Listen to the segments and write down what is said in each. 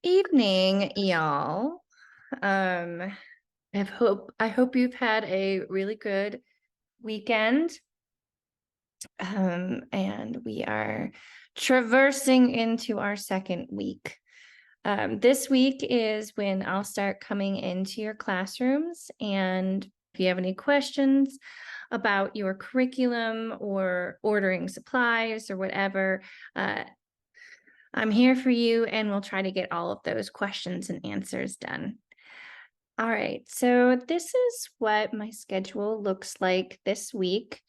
Evening, y'all. Um, I hope you've had a really good weekend. And we are traversing into our second week. This week is when I'll start coming into your classrooms. And if you have any questions about your curriculum or ordering supplies or whatever, I'm here for you, and we'll try to get all of those questions and answers done. All right, so this is what my schedule looks like this week.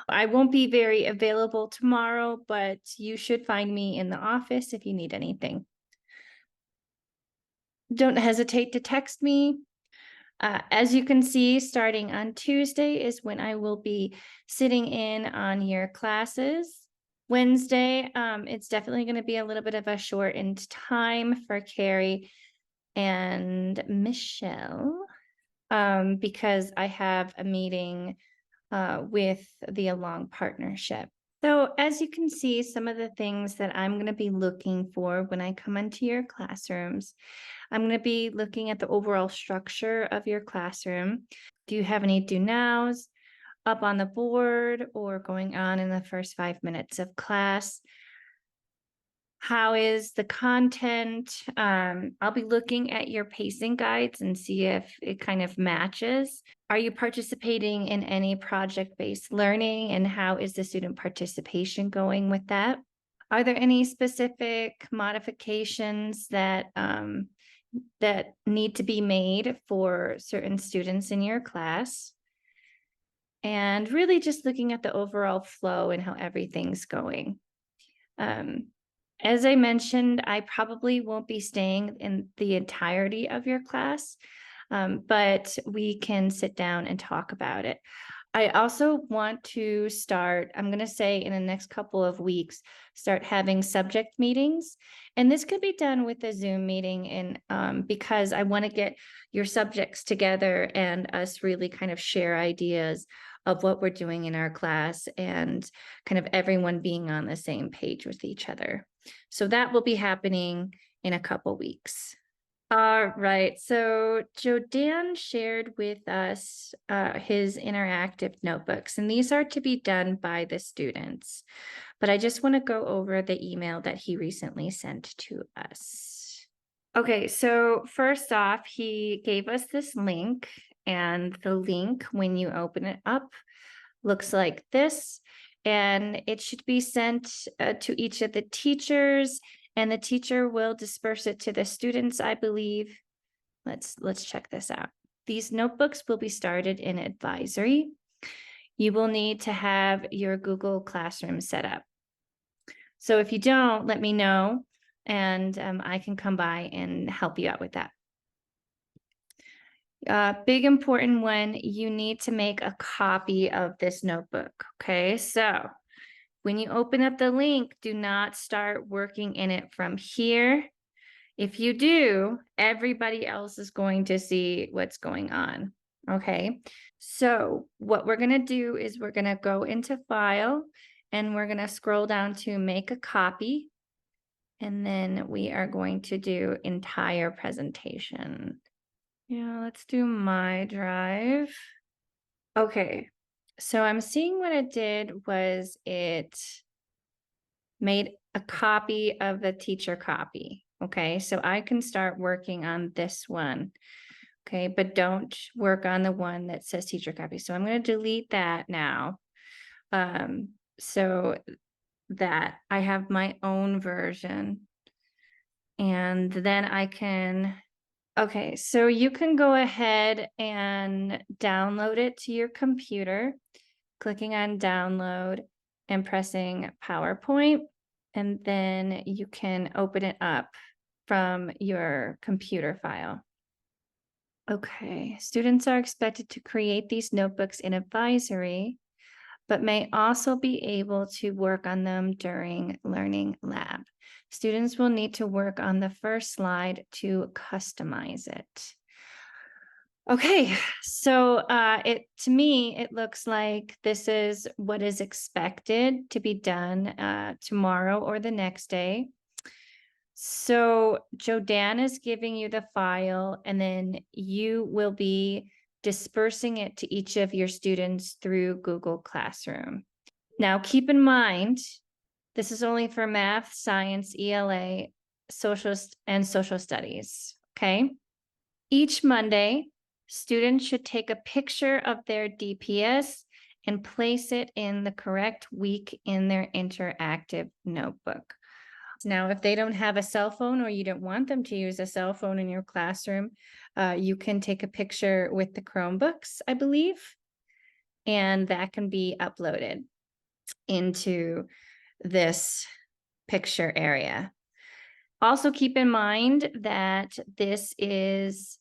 I won't be very available tomorrow, but you should find me in the office if you need anything. Don't hesitate to text me. As you can see, starting on Tuesday is when I will be sitting in on your classes. Wednesday, it's definitely going to be a little bit of a shortened time for Carrie and Michelle, because I have a meeting with the Along Partnership. So as you can see, some of the things that I'm going to be looking for when I come into your classrooms, I'm going to be looking at the overall structure of your classroom. Do you have any do nows up on the board or going on in the first 5 minutes of class? How is the content? I'll be looking at your pacing guides and see if it kind of matches. Are you participating in any project-based learning, and how is the student participation going with that? Are there any specific modifications that need to be made for certain students in your class? And really just looking at the overall flow and how everything's going. As I mentioned, I probably won't be staying in the entirety of your class, but we can sit down and talk about it. I also want to start, I'm going to say in the next couple of weeks, start having subject meetings. And this could be done with a Zoom meeting, and because I want to get your subjects together and us really kind of share ideas of what we're doing in our class and kind of everyone being on the same page with each other. So that will be happening in a couple weeks. All right. So Jodan shared with us his interactive notebooks, and these are to be done by the students. But I just want to go over the email that he recently sent to us. Okay, so first off, he gave us this link, and the link, when you open it up, looks like this. And it should be sent to each of the teachers, and the teacher will disperse it to the students, I believe. Let's check this out. These notebooks will be started in advisory. You will need to have your Google Classroom set up. So if you don't, let me know, and I can come by and help you out with that. Big important one, you need to make a copy of this notebook. Okay, so when you open up the link, do not start working in it from here. If you do, everybody else is going to see what's going on. Okay, so what we're going to do is we're going to go into File, and we're going to scroll down to Make a Copy. And then we are going to do Entire Presentation. Yeah, let's do My Drive. Okay, so I'm seeing what it did was it made a copy of the teacher copy. Okay, so I can start working on this one. Okay, but don't work on the one that says teacher copy. So I'm going to delete that now. So that I have my own version. And then I can, okay, so you can go ahead and download it to your computer, clicking on download and pressing PowerPoint. And then you can open it up from your computer file. Okay, students are expected to create these notebooks in advisory, but may also be able to work on them during Learning Lab. Students will need to work on the first slide to customize it. Okay, so to me, it looks like this is what is expected to be done tomorrow or the next day. So Jodan is giving you the file, and then you will be dispersing it to each of your students through Google Classroom. Now, keep in mind, this is only for math, science, ELA, and social studies, okay? Each Monday, students should take a picture of their DPS and place it in the correct week in their interactive notebook. Now, if they don't have a cell phone or you don't want them to use a cell phone in your classroom, you can take a picture with the Chromebooks, I believe, and that can be uploaded into this picture area. Also, keep in mind that this is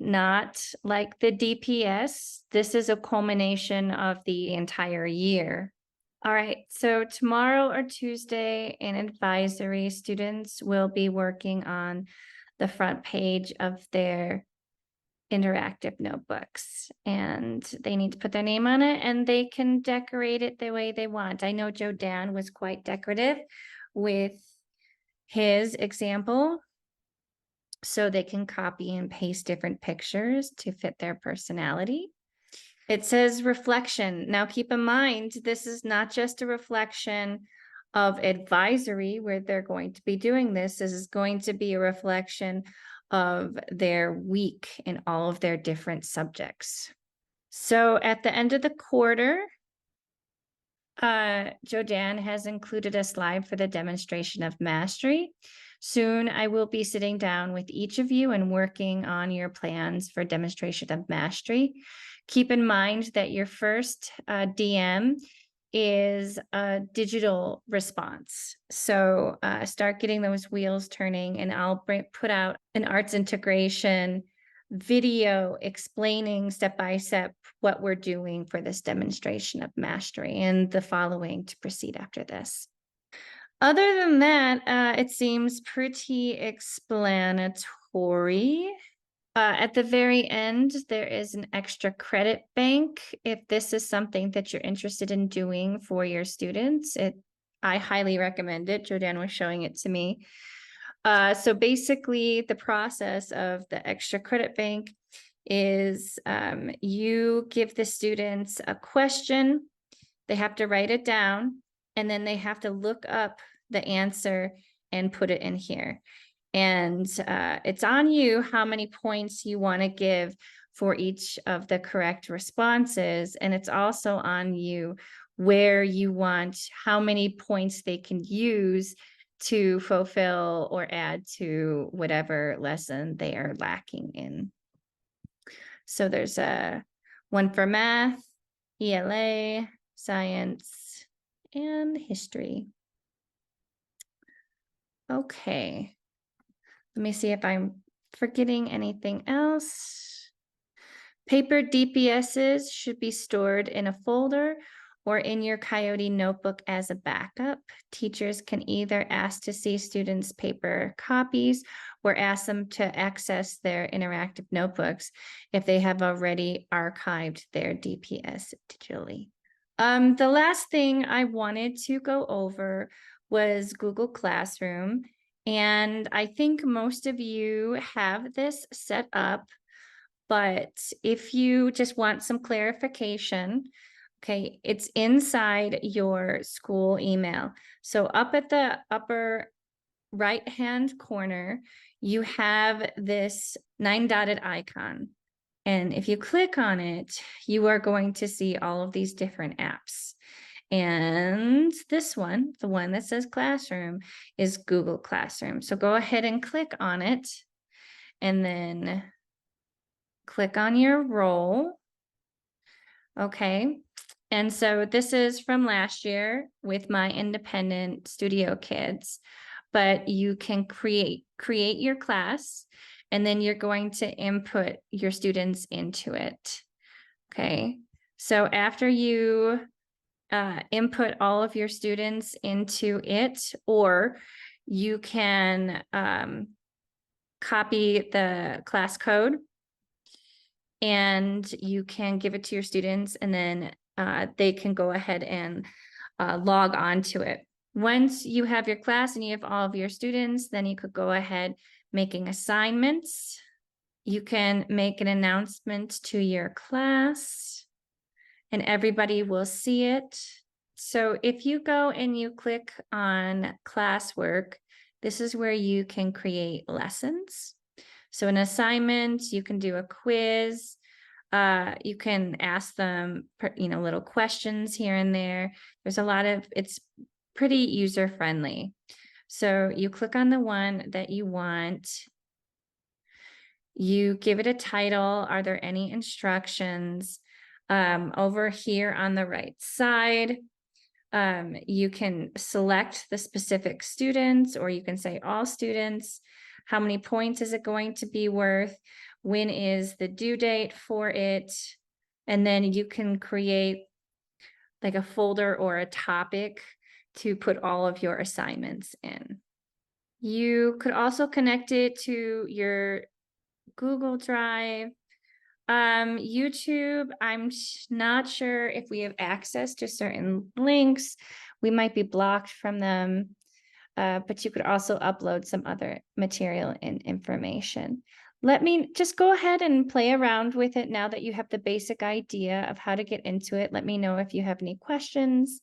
not like the DPS. This is a culmination of the entire year. All right, so tomorrow or Tuesday in advisory, students will be working on the front page of their interactive notebooks, and they need to put their name on it, and they can decorate it the way they want. I know Jodan was quite decorative with his example, so they can copy and paste different pictures to fit their personality. It says reflection. Now, keep in mind, this is not just a reflection of advisory where they're going to be doing this. This is going to be a reflection of their week in all of their different subjects. So at the end of the quarter, Jodan has included a slide for the demonstration of mastery. Soon I will be sitting down with each of you and working on your plans for demonstration of mastery. Keep in mind that your first DM is a digital response. So start getting those wheels turning, and I'll put out an arts integration video explaining step by step what we're doing for this demonstration of mastery and the following to proceed after this. Other than that, it seems pretty explanatory. At the very end, there is an extra credit bank. If this is something that you're interested in doing for your students, I highly recommend it. Jodan was showing it to me. So basically, the process of the extra credit bank is you give the students a question, they have to write it down, and then they have to look up the answer and put it in here. And it's on you how many points you want to give for each of the correct responses. And it's also on you where you want, how many points they can use to fulfill or add to whatever lesson they are lacking in. So there's one for math, ELA, science, and history. Okay. Let me see if I'm forgetting anything else. Paper DPSs should be stored in a folder or in your Coyote notebook as a backup. Teachers can either ask to see students' paper copies or ask them to access their interactive notebooks if they have already archived their DPS digitally. The last thing I wanted to go over was Google Classroom. And I think most of you have this set up, but if you just want some clarification, okay, it's inside your school email. So up at the upper right-hand corner, you have this 9-dotted icon. And if you click on it, you are going to see all of these different apps. And this one, the one that says Classroom, is Google Classroom. So go ahead and click on it and then click on your role. Okay. And so this is from last year with my independent studio kids, but you can create your class, and then you're going to input your students into it. Okay. So after you input all of your students into it, or you can copy the class code and you can give it to your students, and then they can go ahead and log on to it. Once you have your class and you have all of your students, then you could go ahead making assignments. You can make an announcement to your class and everybody will see it. So if you go and you click on classwork, this is where you can create lessons. So an assignment, you can do a quiz. You can ask them, little questions here and there. There's a lot of, it's pretty user friendly. So you click on the one that you want. You give it a title. Are there any instructions? Over here on the right side, you can select the specific students, or you can say all students. How many points is it going to be worth? When is the due date for it? And then you can create like a folder or a topic to put all of your assignments in. You could also connect it to your Google Drive. YouTube, I'm not sure if we have access to certain links. We might be blocked from them, but you could also upload some other material and information. Let me just go ahead and play around with it now that you have the basic idea of how to get into it. Let me know if you have any questions.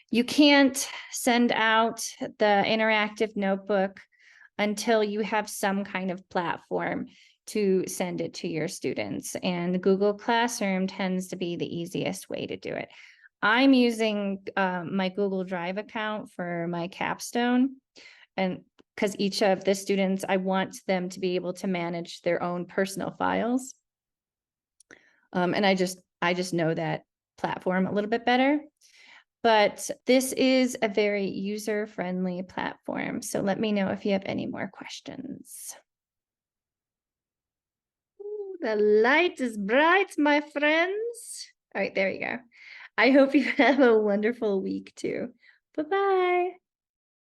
You can't send out the interactive notebook until you have some kind of platform to send it to your students. And Google Classroom tends to be the easiest way to do it. I'm using my Google Drive account for my capstone, and because each of the students, I want them to be able to manage their own personal files. And I just know that platform a little bit better. But this is a very user-friendly platform. So let me know if you have any more questions. Ooh, the light is bright, my friends. All right, there you go. I hope you have a wonderful week too. Bye-bye.